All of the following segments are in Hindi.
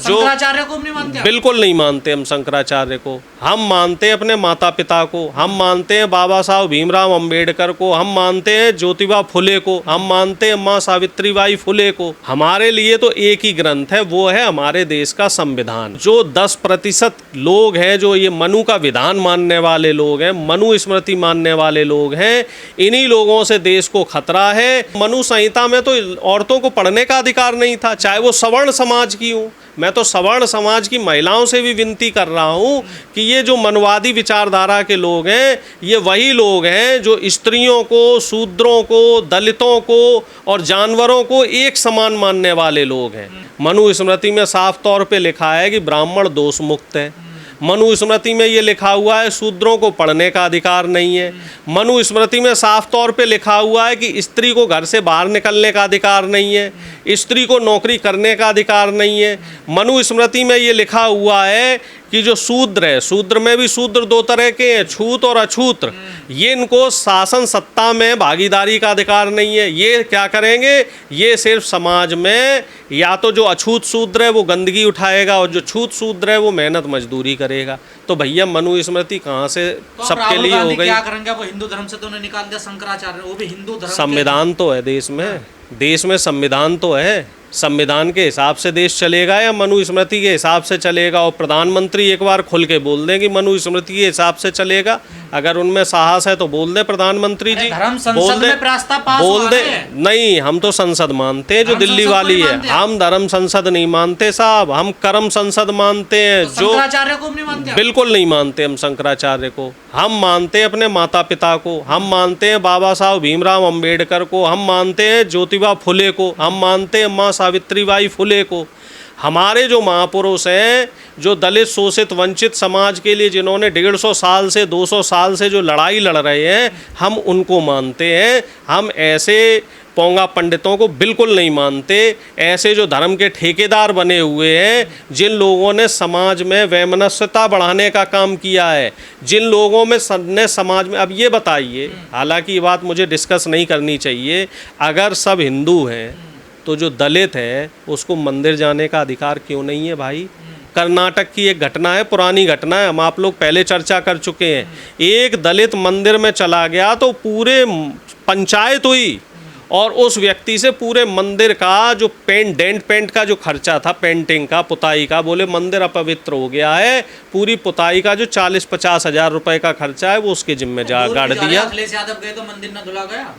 शंकराचार्य को नहीं मानते? बिल्कुल नहीं मानते हम शंकराचार्य को। हम मानते हैं अपने माता पिता को, हम मानते हैं बाबा साहब भीमराव अंबेडकर को, हम मानते हैं ज्योतिबा फुले को, हम मानते हैं माँ सावित्रीबाई फुले को। हमारे लिए तो एक ही ग्रंथ है, वो है हमारे देश का संविधान। जो 10% लोग हैं जो ये मनु का विधान मानने वाले लोग हैं, मनु स्मृति मानने वाले लोग हैं, इन्हीं लोगों से देश को खतरा है। मनु संहिता में तो औरतों को पढ़ने का अधिकार नहीं था, चाहे वो सवर्ण समाज की हो। मैं तो सवर्ण समाज की महिलाओं से भी विनती कर रहा हूँ कि ये जो मनवादी विचारधारा के लोग हैं, ये वही लोग हैं जो स्त्रियों को, शूद्रों को, दलितों को और जानवरों को एक समान मानने वाले लोग हैं। मनु स्मृति में साफ तौर पे लिखा है कि ब्राह्मण दोष मुक्त है। मनु स्मृति में ये लिखा हुआ है शूद्रों को पढ़ने का अधिकार नहीं है। मनु स्मृति में साफ तौर पे लिखा हुआ है कि स्त्री को घर से बाहर निकलने का अधिकार नहीं है, स्त्री को नौकरी करने का अधिकार नहीं है। मनु स्मृति में ये लिखा हुआ है कि जो शूद्र है, शूद्र में भी शूद्र दो तरह के हैं, छूत और अछूत्र, ये इनको शासन सत्ता में भागीदारी का अधिकार नहीं है। ये क्या करेंगे, ये सिर्फ समाज में या तो जो अछूत शूद्र है वो गंदगी उठाएगा और जो छूत शूद्र है वो मेहनत मजदूरी करेगा। तो भैया मनु स्मृति कहाँ से तो सबके लिए हो गई? क्या करेंगे? वो हिंदू धर्म से तो उन्हें निकाल दिया शंकराचार्य, वो भी हिंदू धर्म। संविधान तो है देश में, देश में संविधान तो है। संविधान के हिसाब से देश चलेगा या मनु स्मृति के हिसाब से चलेगा? और प्रधानमंत्री एक बार खुल के बोल दें कि मनु स्मृति के हिसाब से चलेगा। अगर उनमें साहस है तो बोल दे प्रधानमंत्री जी, धर्म बोल संसद दे, में प्रस्ताव पास बोल हुआ दे। है। नहीं, हम तो संसद मानते हैं जो दिल्ली वाली है। हम धर्म संसद नहीं मानते साहब, हम कर्म संसद मानते हैं। तो जो शंकराचार्य को नहीं मानते? बिल्कुल नहीं मानते हम शंकराचार्य को। हम मानते हैं अपने माता पिता को, हम मानते हैं बाबा साहब भीमराव अंबेडकर को, हम मानते हैं ज्योतिबा फुले को, हम मानते हैं माँ सावित्रीबाई फुले को। हमारे जो महापुरुष हैं, जो दलित शोषित वंचित समाज के लिए जिन्होंने 150 साल से 200 साल से जो लड़ाई लड़ रहे हैं, हम उनको मानते हैं। हम ऐसे पोंगा पंडितों को बिल्कुल नहीं मानते। ऐसे जो धर्म के ठेकेदार बने हुए हैं, जिन लोगों ने समाज में वैमनस्यता बढ़ाने का काम किया है, जिन लोगों में ने समाज में, अब ये बताइए, हालांकि ये बात मुझे डिस्कस नहीं करनी चाहिए, अगर सब हिंदू हैं तो जो दलित है उसको मंदिर जाने का अधिकार क्यों नहीं है भाई? कर्नाटक की एक घटना है, पुरानी घटना है, हम आप लोग पहले चर्चा कर चुके हैं। एक दलित मंदिर में चला गया तो पूरे पंचायत हुई और उस व्यक्ति से पूरे मंदिर का जो डेंट पेंट का जो खर्चा था, पेंटिंग का, पुताई का, बोले मंदिर अपवित्र हो गया है, पूरी पुताई का जो 40-50 हज़ार रुपए का खर्चा है वो उसके जिम्मे गाड़ दिया। अखिलेश यादव गए तो मंदिर न धुला गया?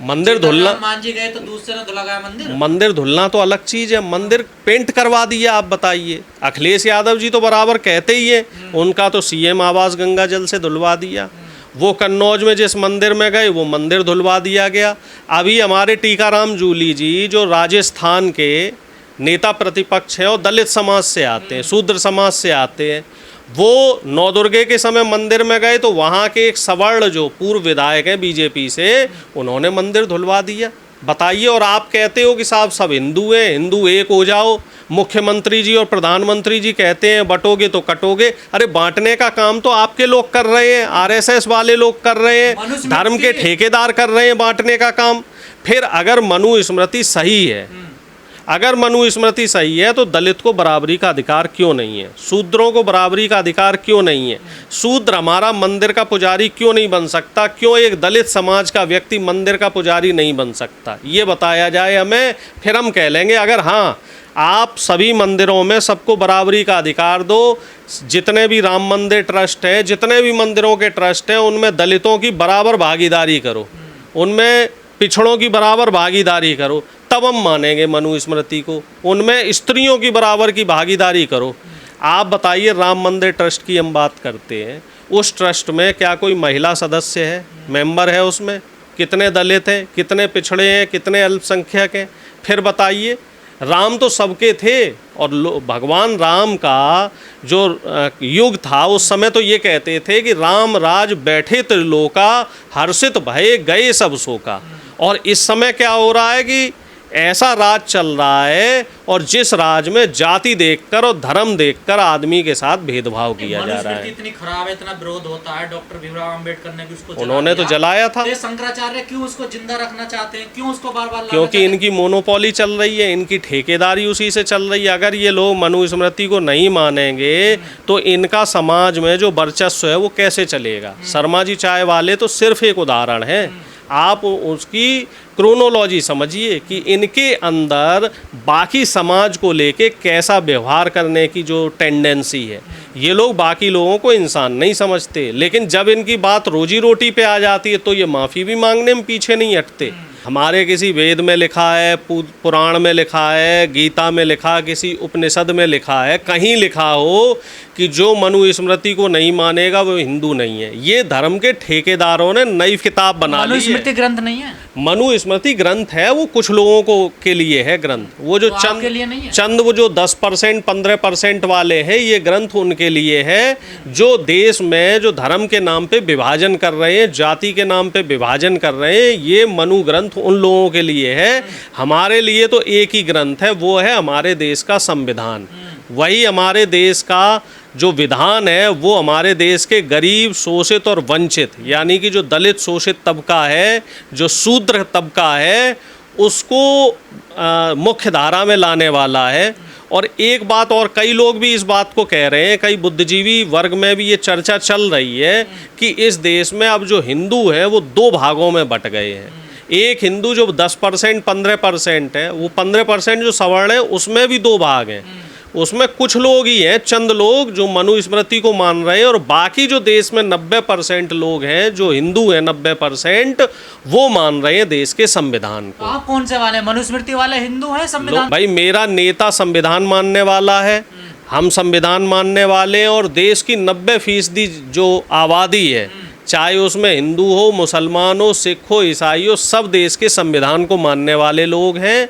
मंदिर धुलना, मांझी गए तो दूसरे ने धुला गया मंदिर? मंदिर धुलना तो अलग चीज़ है, मंदिर पेंट करवा दिया। आप बताइए, अखिलेश यादव जी तो बराबर कहते ही है, उनका तो सीएम आवास गंगा जल से धुलवा दिया। वो कन्नौज में जिस मंदिर में गए वो मंदिर धुलवा दिया गया। अभी हमारे टीकाराम जूली जी जो राजस्थान के नेता प्रतिपक्ष हैं और दलित समाज से आते हैं, शूद्र समाज से आते हैं, वो नवदुर्गे के समय मंदिर में गए तो वहाँ के एक सवर्ण जो पूर्व विधायक हैं बीजेपी से, उन्होंने मंदिर धुलवा दिया। बताइए, और आप कहते हो कि साहब सब हिंदू हैं, हिंदू एक हो जाओ। मुख्यमंत्री जी और प्रधानमंत्री जी कहते हैं बंटोगे तो कटोगे। अरे बांटने का काम तो आपके लोग कर रहे हैं, आरएसएस वाले लोग कर रहे हैं, धर्म के ठेकेदार कर रहे हैं बांटने का काम। फिर अगर मनु स्मृति सही है, अगर मनु स्मृति सही है तो दलित को बराबरी का अधिकार क्यों नहीं है? शूद्रों को बराबरी का अधिकार क्यों नहीं है? शूद्र हमारा मंदिर का पुजारी क्यों नहीं बन सकता? क्यों एक दलित समाज का व्यक्ति मंदिर का पुजारी नहीं बन सकता? ये बताया जाए हमें, फिर हम कह लेंगे अगर हाँ आप सभी मंदिरों में सबको बराबरी का अधिकार दो। जितने भी राम मंदिर ट्रस्ट है, जितने भी मंदिरों के ट्रस्ट हैं, उनमें दलितों की बराबर भागीदारी करो, उनमें पिछड़ों की बराबर भागीदारी करो, तब हम मानेंगे मनु स्मृति को। उनमें स्त्रियों की बराबर की भागीदारी करो। आप बताइए, राम मंदिर ट्रस्ट की हम बात करते हैं, उस ट्रस्ट में क्या कोई महिला सदस्य है, मेंबर है उसमें? कितने दलित हैं, कितने पिछड़े हैं, कितने अल्पसंख्यक हैं? फिर बताइए, राम तो सबके थे और भगवान राम का जो युग था उस समय तो ये कहते थे कि राम राज बैठे त्रिलोका, हर्षित भये गए सब शोका। और इस समय क्या हो रहा है कि ऐसा राज चल रहा है और जिस राज में जाति देखकर और धर्म देखकर आदमी के साथ भेदभाव किया जा रहा है। इतनी खराब है, इतना विरोध होता है, डॉक्टर भीमराव अंबेडकर ने भी उसको उन्होंने तो जलाया था। तो शंकराचार्य क्यों उसको जिंदा रखना चाहते हैं, क्यों उसको बार बार? क्योंकि इनकी मोनोपोली चल रही है, इनकी ठेकेदारी उसी से चल रही है। अगर ये लोग मनुस्मृति को नहीं मानेंगे तो इनका समाज में जो वर्चस्व है वो कैसे चलेगा। शर्मा जी चाय वाले तो सिर्फ एक उदाहरण है। आप उसकी क्रोनोलॉजी समझिए कि इनके अंदर बाकी समाज को लेके कैसा व्यवहार करने की जो टेंडेंसी है। ये लोग बाकी लोगों को इंसान नहीं समझते, लेकिन जब इनकी बात रोजी रोटी पे आ जाती है तो ये माफ़ी भी मांगने में पीछे नहीं हटते। हमारे किसी वेद में लिखा है, पुराण में लिखा है, गीता में लिखा, किसी उपनिषद में लिखा है, कहीं लिखा हो कि जो मनुस्मृति को नहीं मानेगा वो हिंदू नहीं है। ये धर्म के ठेकेदारों ने नई किताब बना ली है। मनुस्मृति ग्रंथ नहीं है, मनुस्मृति ग्रंथ है, वो कुछ लोगों को के लिए है ग्रंथ। वो जो चंद वो जो 10% 15% वाले हैं, ये ग्रंथ उनके लिए है जो देश में जो धर्म के नाम पे विभाजन कर रहे हैं, जाति के नाम पे विभाजन कर रहे हैं। ये मनु ग्रंथ उन लोगों के लिए है। हमारे लिए तो एक ही ग्रंथ है, वो है हमारे देश का संविधान। वही हमारे देश का जो विधान है वो हमारे देश के गरीब, शोषित और वंचित, यानी कि जो दलित शोषित तबका है, जो शूद्र तबका है, उसको मुख्य धारा में लाने वाला है। और एक बात और, कई लोग भी इस बात को कह रहे हैं, कई बुद्धिजीवी वर्ग में भी ये चर्चा चल रही है कि इस देश में अब जो हिंदू हैं वो दो भागों में बट गए हैं। एक हिंदू जो 10% 15% है, वो 15% जो सवर्ण है उसमें भी दो भाग हैं। उसमें कुछ लोग ही हैं, चंद लोग जो मनुस्मृति को मान रहे हैं, और बाकी जो देश में 90% लोग हैं जो हिंदू हैं, 90% वो मान रहे हैं देश के संविधान को। आप कौन से वाले, मनुस्मृति वाले हिंदू हैं? संविधान भाई, मेरा नेता संविधान मानने वाला है, हम संविधान मानने वाले हैं, और देश की 90% जो आबादी है, चाहे उसमें हिंदू हो, मुसलमान हो, सिख हो, ईसाई हो, सब देश के संविधान को मानने वाले लोग हैं।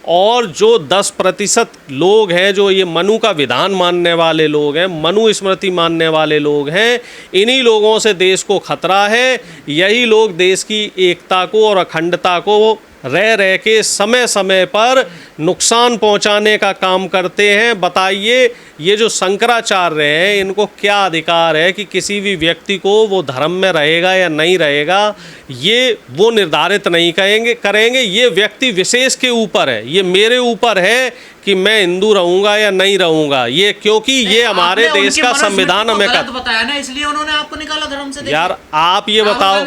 और जो 10% लोग हैं जो ये मनु का विधान मानने वाले लोग हैं, मनुस्मृति मानने वाले लोग हैं, इन्हीं लोगों से देश को खतरा है। यही लोग देश की एकता को और अखंडता को रह रह के समय समय पर नुकसान पहुंचाने का काम करते हैं। बताइए, ये जो शंकराचार्य हैं, इनको क्या अधिकार है कि किसी भी व्यक्ति को वो धर्म में रहेगा या नहीं रहेगा, ये वो निर्धारित नहीं करेंगे। ये व्यक्ति विशेष के ऊपर है, ये मेरे ऊपर है कि मैं हिंदू रहूंगा या नहीं रहूंगा। ये क्योंकि ये हमारे देश का संविधान हमें बताया ना, इसलिए उन्होंने आपको निकाला धर्म से। यार आप ये बताओ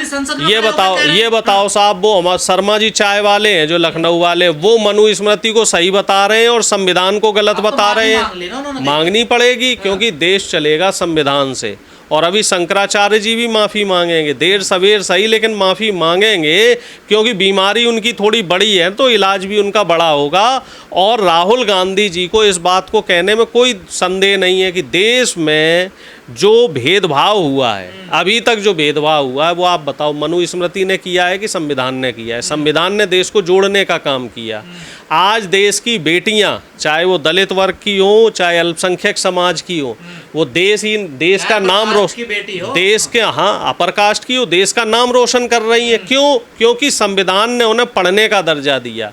साहब, वो हमारे शर्मा जी चाय वाले हैं जो लखनऊ वाले, वो मनुस्मृति को सही बता रहे हैं और संविधान को गलत बता रहे हैं। मांगनी पड़ेगी, क्योंकि देश चलेगा संविधान से। और अभी शंकराचार्य जी भी माफ़ी मांगेंगे, देर सवेर सही, लेकिन माफ़ी मांगेंगे, क्योंकि बीमारी उनकी थोड़ी बड़ी है तो इलाज भी उनका बड़ा होगा। और राहुल गांधी जी को इस बात को कहने में कोई संदेह नहीं है कि देश में जो भेदभाव हुआ है, अभी तक जो भेदभाव हुआ है, वो आप बताओ मनुस्मृति ने किया है कि संविधान ने किया है? संविधान ने देश को जोड़ने का काम किया। आज देश की बेटियां, चाहे वो दलित वर्ग की हो, चाहे अल्पसंख्यक समाज की हो, वो देश का नाम रोशन, देश के अपर कास्ट की हो, देश का नाम रोशन कर रही है। क्यों? क्योंकि संविधान ने उन्हें पढ़ने का दर्जा दिया।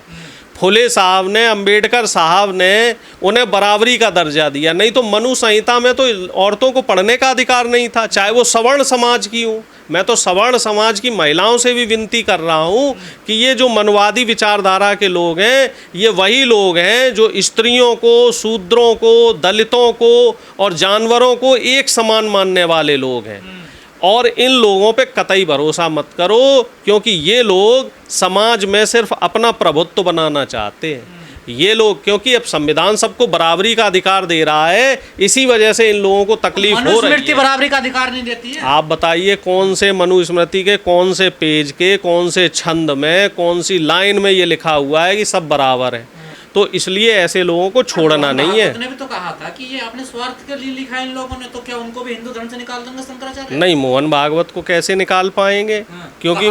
फुले साहब ने, अंबेडकर साहब ने उन्हें बराबरी का दर्जा दिया। नहीं तो मनु संहिता में तो औरतों को पढ़ने का अधिकार नहीं था, चाहे वो सवर्ण समाज की हो। मैं तो सवर्ण समाज की महिलाओं से भी विनती कर रहा हूँ कि ये जो मनवादी विचारधारा के लोग हैं, ये वही लोग हैं जो स्त्रियों को, शूद्रों को, दलितों को और जानवरों को एक समान मानने वाले लोग हैं। और इन लोगों पे कतई भरोसा मत करो, क्योंकि ये लोग समाज में सिर्फ अपना प्रभुत्व बनाना चाहते हैं। ये लोग, क्योंकि अब संविधान सबको बराबरी का अधिकार दे रहा है, इसी वजह से इन लोगों को तकलीफ हो रही है। मनुस्मृति बराबरी का अधिकार नहीं देती है। आप बताइए, कौन से मनुस्मृति के कौन से पेज के कौन से छंद में कौन सी लाइन में ये लिखा हुआ है कि सब बराबर है? तो इसलिए ऐसे लोगों को छोड़ना नहीं है। ने भी तो कहा था कि ये अपने स्वार्थ के लिए लिखा है इन लोगों ने, तो क्या उनको भी हिंदू धर्म से निकाल देंगे शंकराचार्य? नहीं, मोहन भागवत को कैसे निकाल पाएंगे? क्योंकि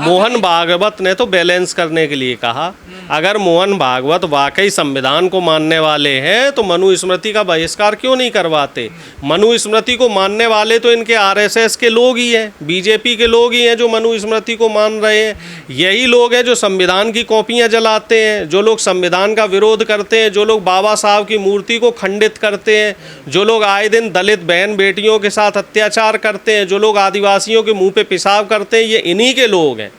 मोहन भागवत ने तो बैलेंस करने के लिए कहा। अगर मोहन भागवत वाकई संविधान को मानने वाले हैं तो मनुस्मृति का बहिष्कार क्यों नहीं करवाते? मनुस्मृति को मानने वाले तो इनके आरएसएस के लोग ही हैं, बीजेपी के लोग ही हैं जो मनुस्मृति को मान रहे हैं। यही लोग हैं जो संविधान की कॉपियां जलाते हैं, जो लोग संविधान का विरोध करते हैं, जो लोग बाबा साहब की मूर्ति को खंडित करते हैं, जो लोग आए दिन दलित बहन बेटियों के साथ अत्याचार करते हैं, जो लोग आदिवासियों के मुंह पे पेशाब करते हैं, ये इन्हीं के लोग हैं।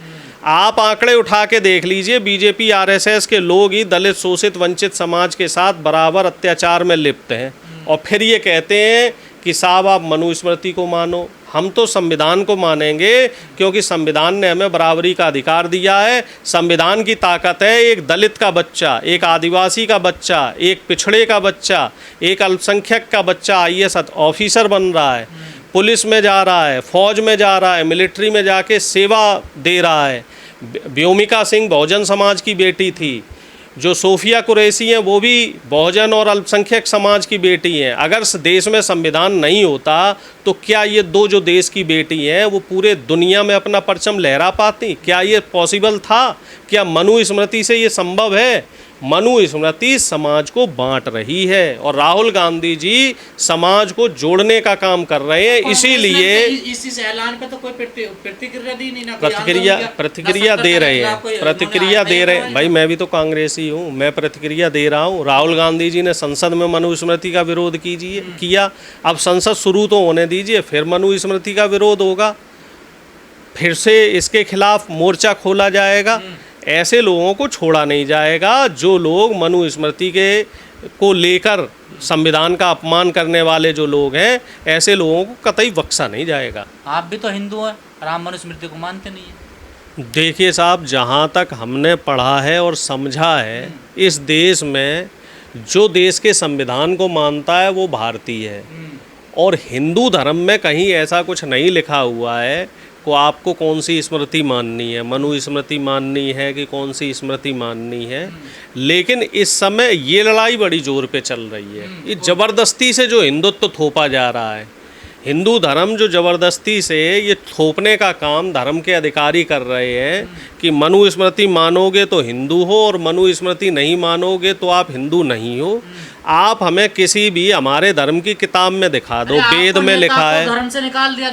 आप आंकड़े उठा के देख लीजिए, बीजेपी आरएसएस के लोग ही दलित शोषित वंचित समाज के साथ बराबर अत्याचार में लिप्त हैं। और फिर ये कहते हैं कि साहब आप मनुस्मृति को मानो। हम तो संविधान को मानेंगे क्योंकि संविधान ने हमें बराबरी का अधिकार दिया है। संविधान की ताकत है एक दलित का बच्चा, एक आदिवासी का बच्चा, एक पिछड़े का बच्चा, एक अल्पसंख्यक का बच्चा आईएएस ऑफिसर बन रहा है, पुलिस में जा रहा है, फौज में जा रहा है, मिलिट्री में जाके सेवा दे रहा है। व्योमिका सिंह बहुजन समाज की बेटी थी, जो सोफिया कुरैशी हैं वो भी बहुजन और अल्पसंख्यक समाज की बेटी हैं। अगर देश में संविधान नहीं होता तो क्या ये दो जो देश की बेटी हैं वो पूरे दुनिया में अपना परचम लहरा पाती? क्या ये पॉसिबल था? क्या मनुस्मृति से ये संभव है? मनुस्मृति समाज को बांट रही है और राहुल गांधी जी समाज को जोड़ने का काम कर रहे हैं। इसीलिए इस ऐलान पे तो कोई प्रतिक्रिया दी नहीं, ना प्रतिक्रिया दे रहे हैं, प्रतिक्रिया दे रहे हैं। भाई मैं भी तो कांग्रेसी हूँ, मैं प्रतिक्रिया दे रहा हूँ। राहुल गांधी जी ने संसद में मनुस्मृति का विरोध किया। अब संसद शुरू तो होने दीजिए, फिर मनुस्मृति का विरोध होगा, फिर से इसके खिलाफ मोर्चा खोला जाएगा। ऐसे लोगों को छोड़ा नहीं जाएगा जो लोग मनुस्मृति को लेकर संविधान का अपमान करने वाले जो लोग हैं, ऐसे लोगों को कतई बख्शा नहीं जाएगा। आप भी तो हिंदू हैं, राम मनुस्मृति को मानते नहीं हैं। देखिए साहब, जहाँ तक हमने पढ़ा है और समझा है, इस देश में जो देश के संविधान को मानता है वो भारतीय है। और हिंदू धर्म में कहीं ऐसा कुछ नहीं लिखा हुआ है को आपको कौन सी स्मृति माननी है, मनुस्मृति माननी है कि कौन सी स्मृति माननी है। लेकिन इस समय ये लड़ाई बड़ी जोर पे चल रही है। ये ज़बरदस्ती से जो हिंदुत्व थोपा जा रहा है, हिंदू धर्म जो ज़बरदस्ती से ये थोपने का काम धर्म के अधिकारी कर रहे हैं कि मनुस्मृति मानोगे तो हिंदू हो और मनुस्मृति नहीं मानोगे तो आप हिंदू नहीं हो। आप हमें किसी भी हमारे धर्म की किताब में दिखा दो, वेद में लिखा है। धर्म से निकाल दिया।